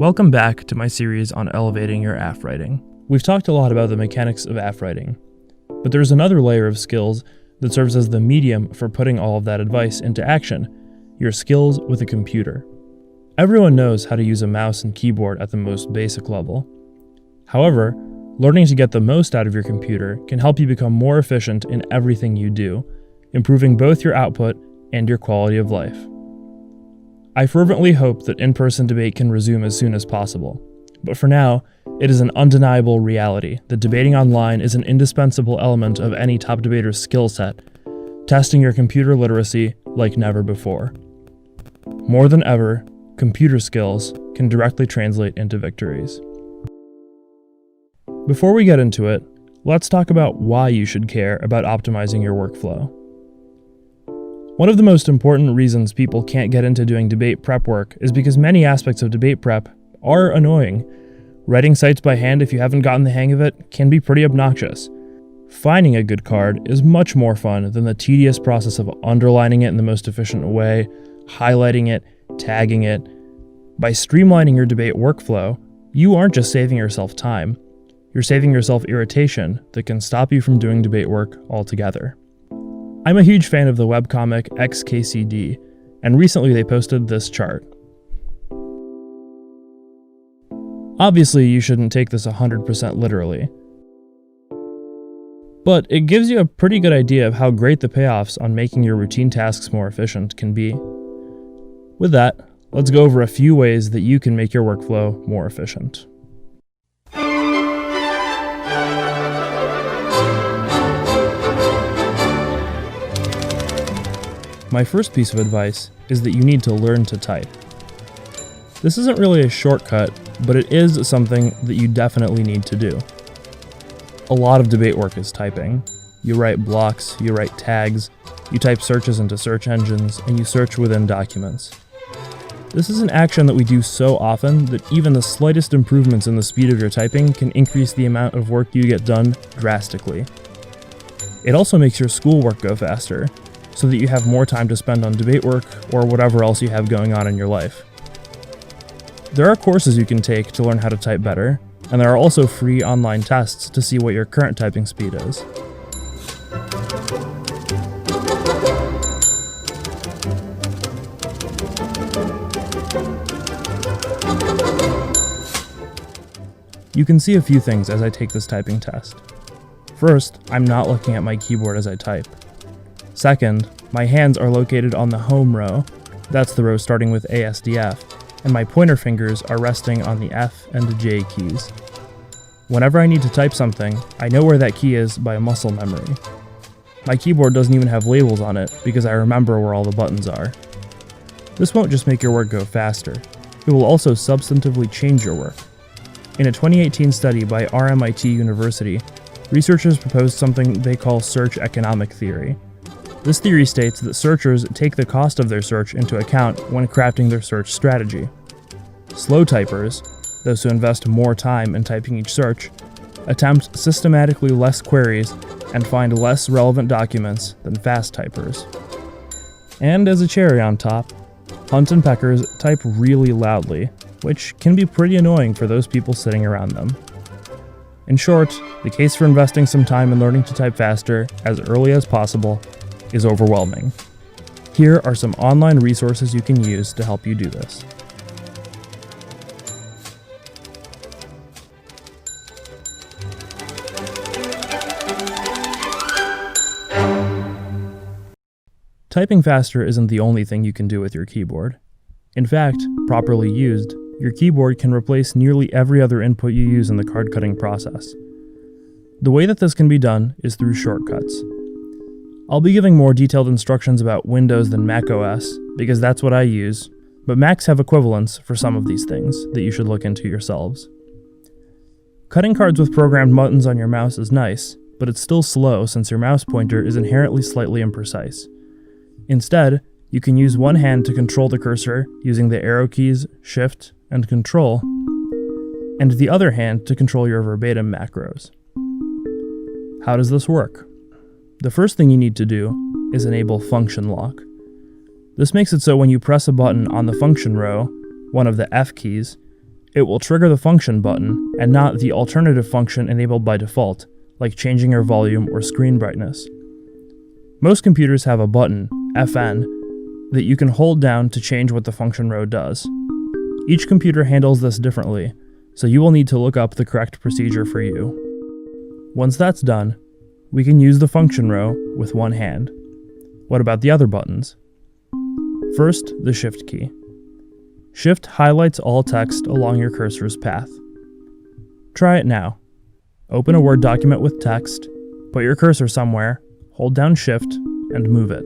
Welcome back to my series on elevating your AFF writing. We've talked a lot about the mechanics of AFF writing, but there's another layer of skills that serves as the medium for putting all of that advice into action: your skills with a computer. Everyone knows how to use a mouse and keyboard at the most basic level. However, learning to get the most out of your computer can help you become more efficient in everything you do, improving both your output and your quality of life. I fervently hope that in-person debate can resume as soon as possible, but for now, it is an undeniable reality that debating online is an indispensable element of any top debater's skill set, testing your computer literacy like never before. More than ever, computer skills can directly translate into victories. Before we get into it, let's talk about why you should care about optimizing your workflow. One of the most important reasons people can't get into doing debate prep work is because many aspects of debate prep are annoying. Writing cites by hand, if you haven't gotten the hang of it, can be pretty obnoxious. Finding a good card is much more fun than the tedious process of underlining it in the most efficient way, highlighting it, tagging it. By streamlining your debate workflow, you aren't just saving yourself time, you're saving yourself irritation that can stop you from doing debate work altogether. I'm a huge fan of the webcomic XKCD, and recently they posted this chart. Obviously, you shouldn't take this 100% literally, but it gives you a pretty good idea of how great the payoffs on making your routine tasks more efficient can be. With that, let's go over a few ways that you can make your workflow more efficient. My first piece of advice is that you need to learn to type. This isn't really a shortcut, but it is something that you definitely need to do. A lot of debate work is typing. You write blocks, you write tags, you type searches into search engines, and you search within documents. This is an action that we do so often that even the slightest improvements in the speed of your typing can increase the amount of work you get done drastically. It also makes your schoolwork go faster, so that you have more time to spend on debate work or whatever else you have going on in your life. There are courses you can take to learn how to type better, and there are also free online tests to see what your current typing speed is. You can see a few things as I take this typing test. First, I'm not looking at my keyboard as I type. Second, my hands are located on the home row, that's the row starting with ASDF, and my pointer fingers are resting on the F and J keys. Whenever I need to type something, I know where that key is by muscle memory. My keyboard doesn't even have labels on it because I remember where all the buttons are. This won't just make your work go faster, it will also substantively change your work. In a 2018 study by RMIT University, researchers proposed something they call search economic theory. This theory states that searchers take the cost of their search into account when crafting their search strategy. Slow typers, those who invest more time in typing each search, attempt systematically less queries and find less relevant documents than fast typers. And as a cherry on top, hunt and peckers type really loudly, which can be pretty annoying for those people sitting around them. In short, the case for investing some time in learning to type faster as early as possible is overwhelming. Here are some online resources you can use to help you do this. Typing faster isn't the only thing you can do with your keyboard. In fact, properly used, your keyboard can replace nearly every other input you use in the card cutting process. The way that this can be done is through shortcuts. I'll be giving more detailed instructions about Windows than Mac OS, because that's what I use, but Macs have equivalents for some of these things that you should look into yourselves. Cutting cards with programmed buttons on your mouse is nice, but it's still slow since your mouse pointer is inherently slightly imprecise. Instead, you can use one hand to control the cursor using the arrow keys, Shift, and Control, and the other hand to control your verbatim macros. How does this work? The first thing you need to do is enable function lock. This makes it so when you press a button on the function row, one of the F keys, it will trigger the function button and not the alternative function enabled by default, like changing your volume or screen brightness. Most computers have a button, FN, that you can hold down to change what the function row does. Each computer handles this differently, so you will need to look up the correct procedure for you. Once that's done, we can use the function row with one hand. What about the other buttons? First, the Shift key. Shift highlights all text along your cursor's path. Try it now. Open a Word document with text, put your cursor somewhere, hold down Shift, and move it.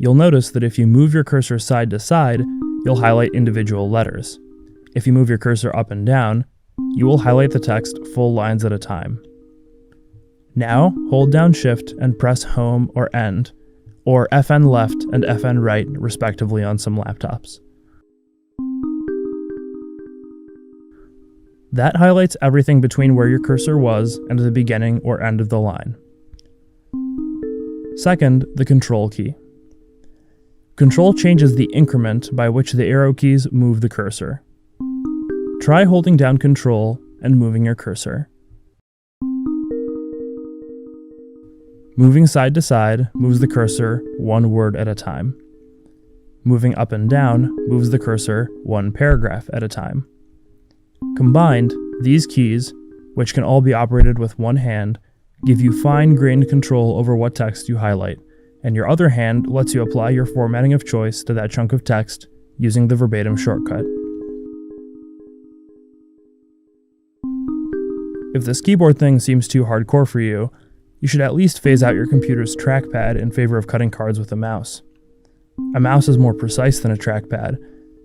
You'll notice that if you move your cursor side to side, you'll highlight individual letters. If you move your cursor up and down, you will highlight the text full lines at a time. Now, hold down Shift and press Home or End, or FN left and FN right respectively on some laptops. That highlights everything between where your cursor was and the beginning or end of the line. Second, the Control key. Control changes the increment by which the arrow keys move the cursor. Try holding down Control and moving your cursor. Moving side to side moves the cursor one word at a time. Moving up and down moves the cursor one paragraph at a time. Combined, these keys, which can all be operated with one hand, give you fine-grained control over what text you highlight, and your other hand lets you apply your formatting of choice to that chunk of text using the verbatim shortcut. If this keyboard thing seems too hardcore for you, you should at least phase out your computer's trackpad in favor of cutting cards with a mouse. A mouse is more precise than a trackpad,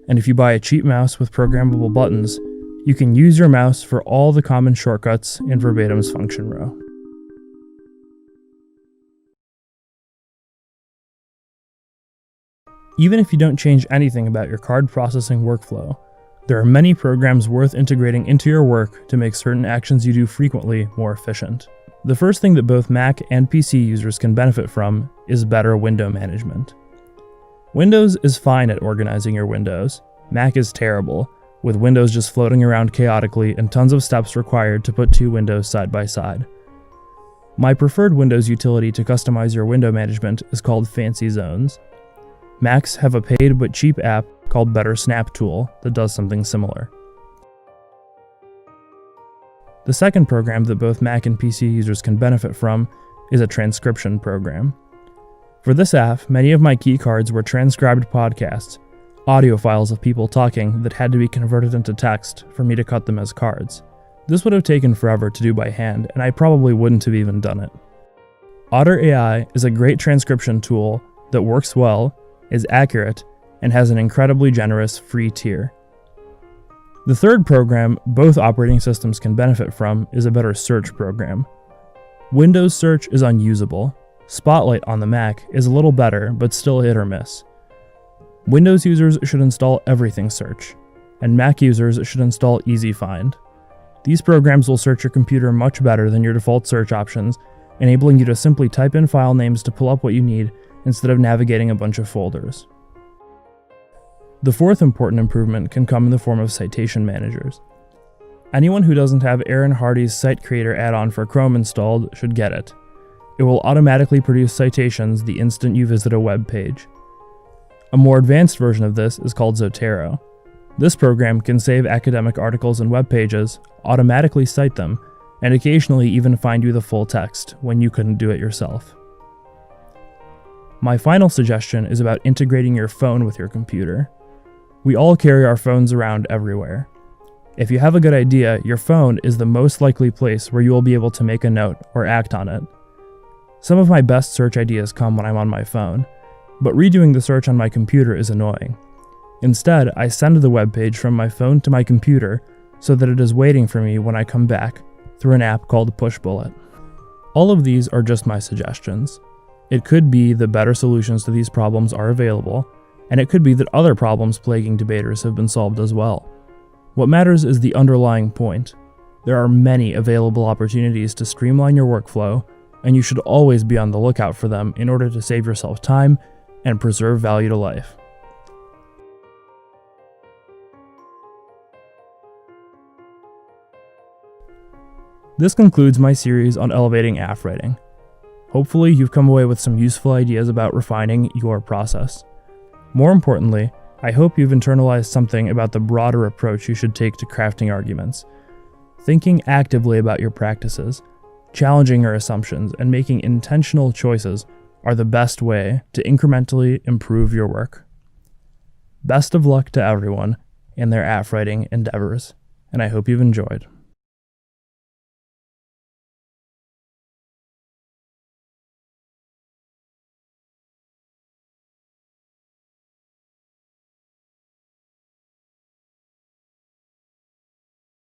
and if you buy a cheap mouse with programmable buttons, you can use your mouse for all the common shortcuts in verbatim's function row. Even if you don't change anything about your card processing workflow, there are many programs worth integrating into your work to make certain actions you do frequently more efficient. The first thing that both Mac and PC users can benefit from is better window management. Windows is fine at organizing your windows. Mac is terrible, with windows just floating around chaotically and tons of steps required to put two windows side by side. My preferred Windows utility to customize your window management is called Fancy Zones. Macs have a paid but cheap app called Better Snap Tool that does something similar. The second program that both Mac and PC users can benefit from is a transcription program. For this app, many of my keycards were transcribed podcasts, audio files of people talking that had to be converted into text for me to cut them as cards. This would have taken forever to do by hand, and I probably wouldn't have even done it. Otter AI is a great transcription tool that works well, is accurate, and has an incredibly generous free tier. The third program both operating systems can benefit from is a better search program. Windows search is unusable. Spotlight on the Mac is a little better, but still hit or miss. Windows users should install Everything Search, and Mac users should install Easy Find. These programs will search your computer much better than your default search options, enabling you to simply type in file names to pull up what you need instead of navigating a bunch of folders. The fourth important improvement can come in the form of citation managers. Anyone who doesn't have Aaron Hardy's Site Creator add-on for Chrome installed should get it. It will automatically produce citations the instant you visit a web page. A more advanced version of this is called Zotero. This program can save academic articles and web pages, automatically cite them, and occasionally even find you the full text when you couldn't do it yourself. My final suggestion is about integrating your phone with your computer. We all carry our phones around everywhere. If you have a good idea, your phone is the most likely place where you will be able to make a note or act on it. Some of my best search ideas come when I'm on my phone, but redoing the search on my computer is annoying. Instead, I send the web page from my phone to my computer so that it is waiting for me when I come back through an app called Pushbullet. All of these are just my suggestions. It could be that better solutions to these problems are available, and it could be that other problems plaguing debaters have been solved as well. What matters is the underlying point. There are many available opportunities to streamline your workflow, and you should always be on the lookout for them in order to save yourself time and preserve value to life. This concludes my series on elevating AFF writing. Hopefully, you've come away with some useful ideas about refining your process. More importantly, I hope you've internalized something about the broader approach you should take to crafting arguments. Thinking actively about your practices, challenging your assumptions, and making intentional choices are the best way to incrementally improve your work. Best of luck to everyone in their AFF writing endeavors, and I hope you've enjoyed.